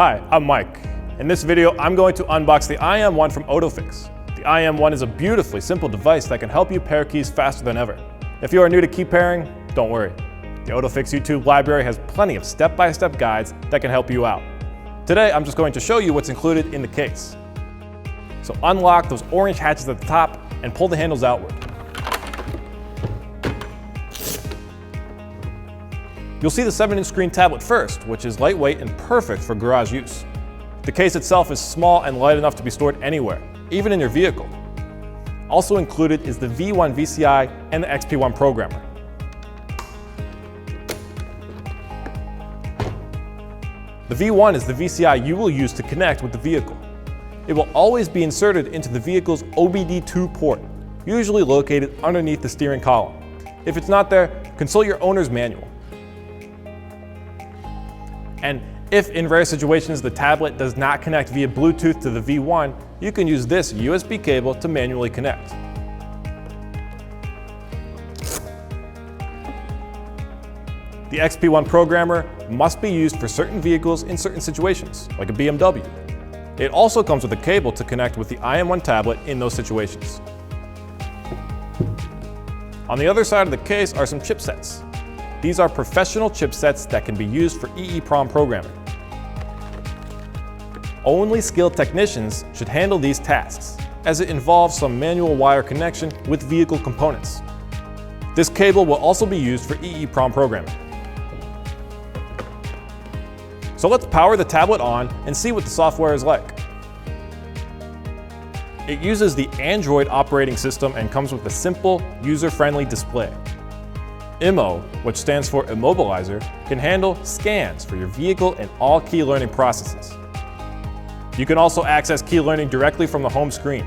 Hi, I'm Mike. In this video, I'm going to unbox the IM1 from OTOFIX. The IM1 is a beautifully simple device that can help you pair keys faster than ever. If you are new to key pairing, don't worry. The OTOFIX YouTube library has plenty of step-by-step guides that can help you out. Today, I'm just going to show you what's included in the case. So unlock those orange hatches at the top and pull the handles outward. You'll see the 7-inch screen tablet first, which is lightweight and perfect for garage use. The case itself is small and light enough to be stored anywhere, even in your vehicle. Also included is the V1 VCI and the XP1 programmer. The V1 is the VCI you will use to connect with the vehicle. It will always be inserted into the vehicle's OBD2 port, usually located underneath the steering column. If it's not there, consult your owner's manual. And if in rare situations the tablet does not connect via Bluetooth to the V1, you can use this USB cable to manually connect. The XP1 programmer must be used for certain vehicles in certain situations, like a BMW. It also comes with a cable to connect with the IM1 tablet in those situations. On the other side of the case are some chipsets. These are professional chipsets that can be used for EEPROM programming. Only skilled technicians should handle these tasks, as it involves some manual wire connection with vehicle components. This cable will also be used for EEPROM programming. So let's power the tablet on and see what the software is like. It uses the Android operating system and comes with a simple, user-friendly display. IMMO, which stands for Immobilizer, can handle scans for your vehicle and all key learning processes. You can also access key learning directly from the home screen.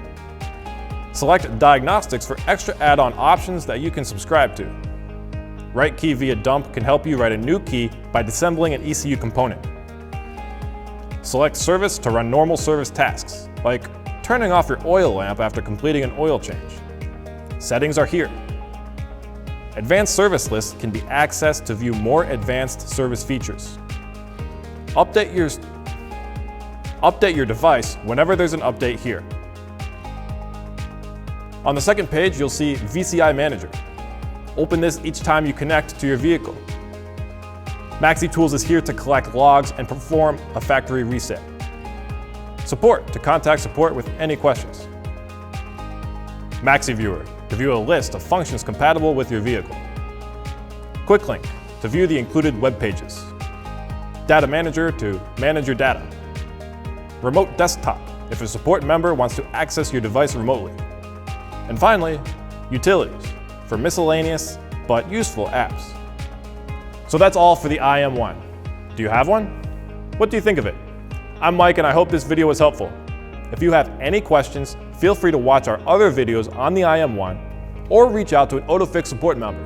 Select Diagnostics for extra add-on options that you can subscribe to. Write key via dump can help you write a new key by disassembling an ECU component. Select Service to run normal service tasks, like turning off your oil lamp after completing an oil change. Settings are here. Advanced service lists can be accessed to view more advanced service features. Update your device whenever there's an update here. On the second page, you'll see VCI Manager. Open this each time you connect to your vehicle. MaxiTools is here to collect logs and perform a factory reset. Support to contact support with any questions. MaxiViewer to view a list of functions compatible with your vehicle. Quick Link to view the included web pages. Data Manager to manage your data. Remote Desktop if a support member wants to access your device remotely. And finally, Utilities for miscellaneous but useful apps. So that's all for the IM1. Do you have one? What do you think of it? I'm Mike and I hope this video was helpful. If you have any questions, feel free to watch our other videos on the IM1 or reach out to an OTOFIX support member.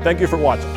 Thank you for watching.